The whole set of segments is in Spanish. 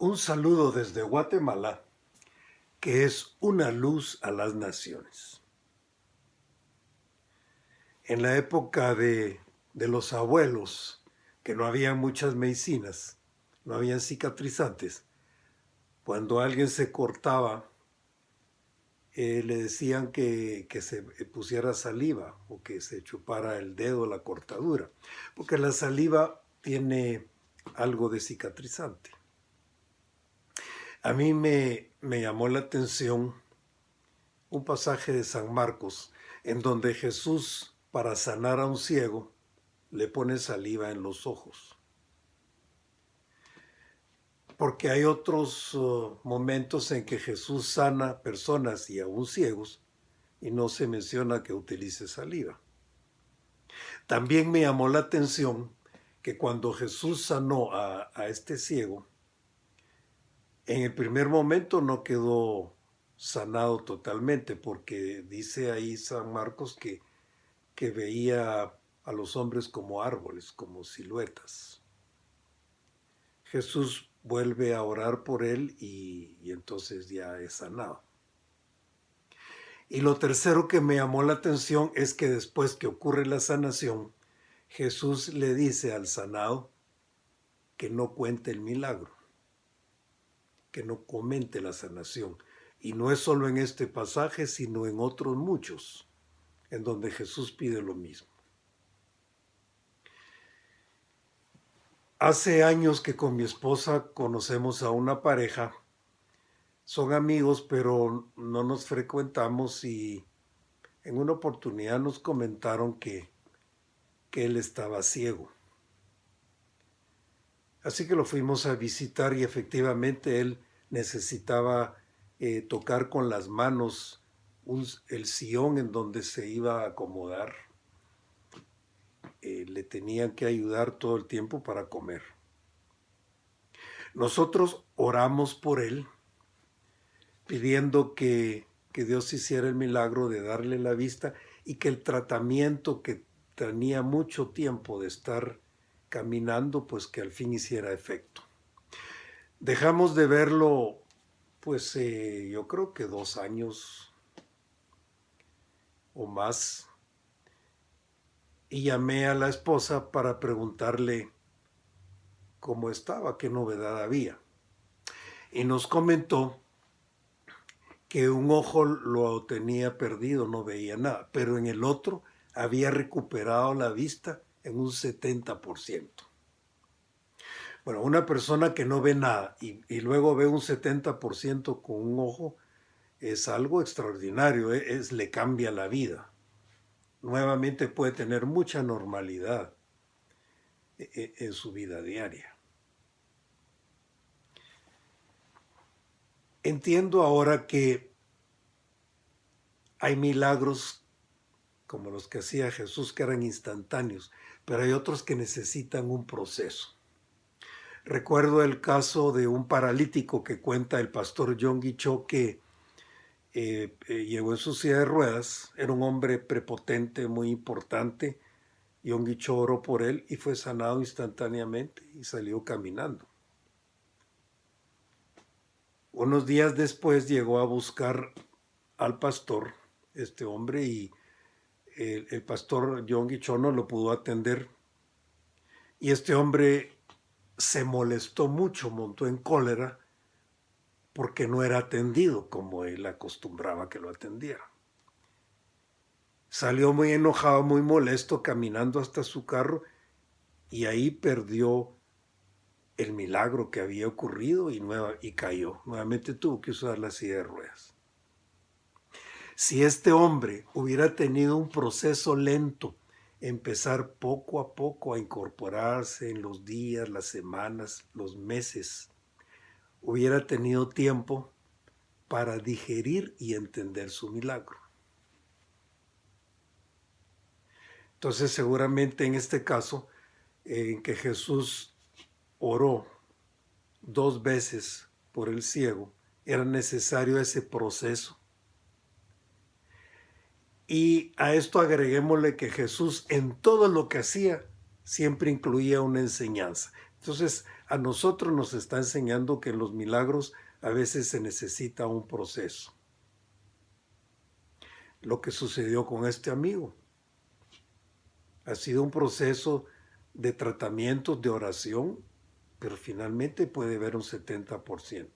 Un saludo desde Guatemala, que es una luz a las naciones. En la época de los abuelos, que no había muchas medicinas, no habían cicatrizantes, cuando alguien se cortaba, le decían que se pusiera saliva o que se chupara el dedo la cortadura, porque la saliva tiene algo de cicatrizante. A mí me llamó la atención un pasaje de San Marcos en donde Jesús, para sanar a un ciego, le pone saliva en los ojos. Porque hay otros momentos en que Jesús sana personas y aún ciegos y no se menciona que utilice saliva. También me llamó la atención que cuando Jesús sanó a este ciego, en el primer momento no quedó sanado totalmente, porque dice ahí San Marcos que veía a los hombres como árboles, como siluetas. Jesús vuelve a orar por él y entonces ya es sanado. Y lo tercero que me llamó la atención es que después que ocurre la sanación, Jesús le dice al sanado que no cuente el milagro, que no comente la sanación. Y no es solo en este pasaje, sino en otros muchos, en donde Jesús pide lo mismo. Hace años que con mi esposa conocemos a una pareja, son amigos, pero no nos frecuentamos y en una oportunidad nos comentaron que él estaba ciego. Así que lo fuimos a visitar y efectivamente él necesitaba tocar con las manos el sillón en donde se iba a acomodar. Le tenían que ayudar todo el tiempo para comer. Nosotros oramos por él, pidiendo que Dios hiciera el milagro de darle la vista y que el tratamiento que tenía mucho tiempo de estar caminando, pues que al fin hiciera efecto. Dejamos de verlo, pues yo creo que 2 años o más, y llamé a la esposa para preguntarle cómo estaba, qué novedad había. Y nos comentó que un ojo lo tenía perdido, no veía nada, pero en el otro había recuperado la vista en un 70%. Bueno, una persona que no ve nada y luego ve un 70% con un ojo es algo extraordinario, le cambia la vida. Nuevamente puede tener mucha normalidad en su vida diaria. Entiendo ahora que hay milagros como los que hacía Jesús que eran instantáneos, pero hay otros que necesitan un proceso. Recuerdo el caso de un paralítico que cuenta el pastor Yonggi Cho que llegó en su silla de ruedas, era un hombre prepotente, muy importante. Yonggi Cho oró por él y fue sanado instantáneamente y salió caminando. Unos días después llegó a buscar al pastor, este hombre, y el pastor Yonggi Cho no lo pudo atender. Y este hombre se molestó mucho, montó en cólera, porque no era atendido como él acostumbraba que lo atendiera. Salió muy enojado, muy molesto, caminando hasta su carro y ahí perdió el milagro que había ocurrido y cayó. Nuevamente tuvo que usar la silla de ruedas. Si este hombre hubiera tenido un proceso lento, empezar poco a poco a incorporarse en los días, las semanas, los meses, hubiera tenido tiempo para digerir y entender su milagro. Entonces, seguramente en este caso, en que Jesús oró 2 veces por el ciego, era necesario ese proceso. Y a esto agreguémosle que Jesús en todo lo que hacía siempre incluía una enseñanza. Entonces, a nosotros nos está enseñando que en los milagros a veces se necesita un proceso. Lo que sucedió con este amigo ha sido un proceso de tratamiento, de oración, pero finalmente puede haber un 70%.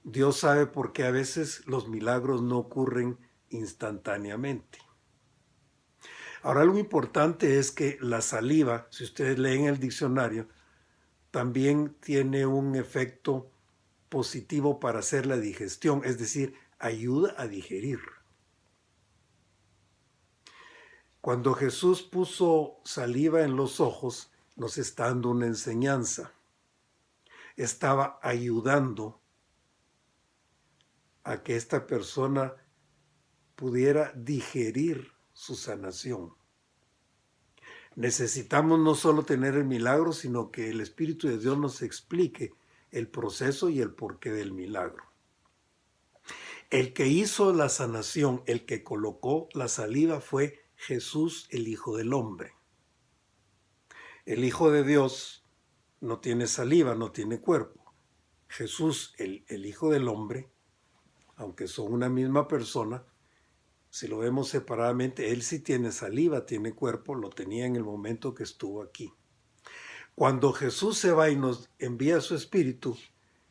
Dios sabe por qué a veces los milagros no ocurren instantáneamente. Ahora, algo importante es que la saliva, si ustedes leen el diccionario, también tiene un efecto positivo para hacer la digestión, es decir, ayuda a digerir. Cuando Jesús puso saliva en los ojos, nos está dando una enseñanza. Estaba ayudando a que esta persona pudiera digerir su sanación. Necesitamos no solo tener el milagro, sino que el Espíritu de Dios nos explique el proceso y el porqué del milagro. El que hizo la sanación, el que colocó la saliva fue Jesús, el Hijo del Hombre. El Hijo de Dios no tiene saliva, no tiene cuerpo. Jesús, el Hijo del Hombre, aunque son una misma persona, si lo vemos separadamente, él sí tiene saliva, tiene cuerpo, lo tenía en el momento que estuvo aquí. Cuando Jesús se va y nos envía su Espíritu,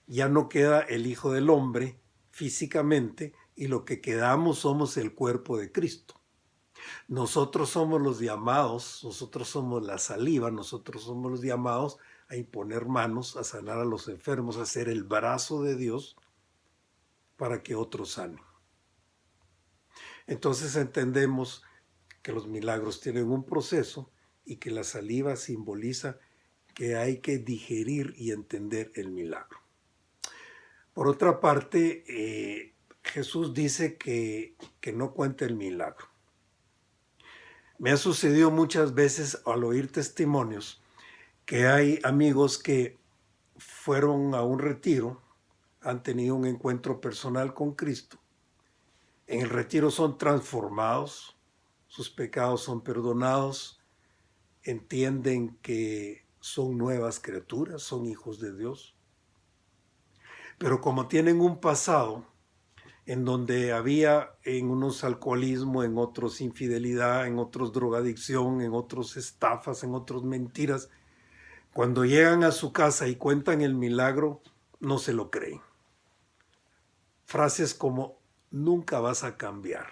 ya no queda el Hijo del Hombre físicamente, y lo que quedamos somos el cuerpo de Cristo. Nosotros somos los llamados, nosotros somos la saliva, nosotros somos los llamados a imponer manos, a sanar a los enfermos, a ser el brazo de Dios para que otros sanen. Entonces entendemos que los milagros tienen un proceso y que la saliva simboliza que hay que digerir y entender el milagro. Por otra parte, Jesús dice que no cuente el milagro. Me ha sucedido muchas veces al oír testimonios que hay amigos que fueron a un retiro, han tenido un encuentro personal con Cristo. En el retiro son transformados, sus pecados son perdonados, entienden que son nuevas criaturas, son hijos de Dios. Pero como tienen un pasado en donde había en unos alcoholismo, en otros infidelidad, en otros drogadicción, en otros estafas, en otros mentiras, cuando llegan a su casa y cuentan el milagro, no se lo creen. Frases como, nunca vas a cambiar.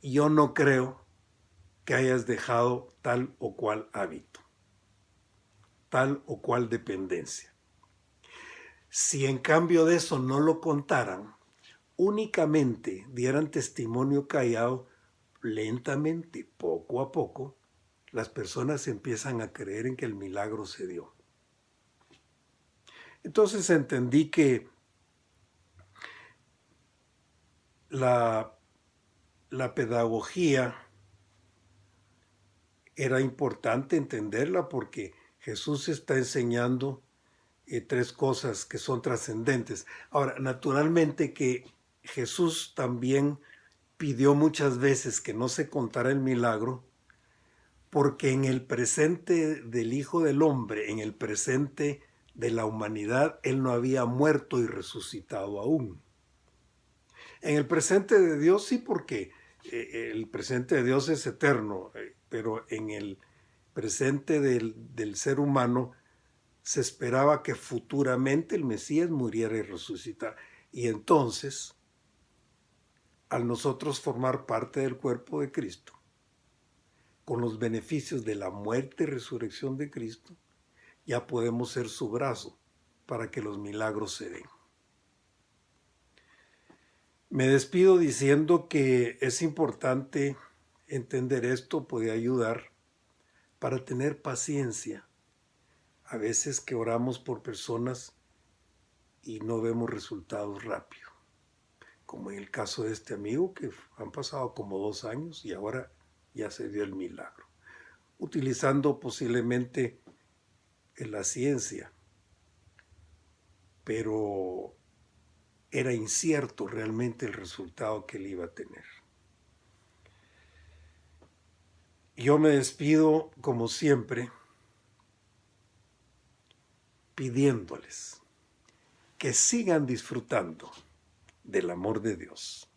Yo no creo que hayas dejado tal o cual hábito, tal o cual dependencia. Si en cambio de eso no lo contaran, únicamente dieran testimonio callado, lentamente, poco a poco, las personas empiezan a creer en que el milagro se dio. Entonces entendí que la pedagogía era importante entenderla porque Jesús está enseñando tres cosas que son trascendentes. Ahora, naturalmente que Jesús también pidió muchas veces que no se contara el milagro, porque en el presente del Hijo del Hombre, en el presente de la humanidad, Él no había muerto y resucitado aún. En el presente de Dios sí, porque el presente de Dios es eterno, pero en el presente del ser humano se esperaba que futuramente el Mesías muriera y resucitara. Y entonces, al nosotros formar parte del cuerpo de Cristo, con los beneficios de la muerte y resurrección de Cristo, ya podemos ser su brazo para que los milagros se den. Me despido diciendo que es importante entender esto, puede ayudar para tener paciencia. A veces que oramos por personas y no vemos resultados rápido, como en el caso de este amigo que han pasado como 2 años y ahora ya se dio el milagro, utilizando posiblemente la ciencia, pero era incierto realmente el resultado que él iba a tener. Yo me despido como siempre pidiéndoles que sigan disfrutando del amor de Dios.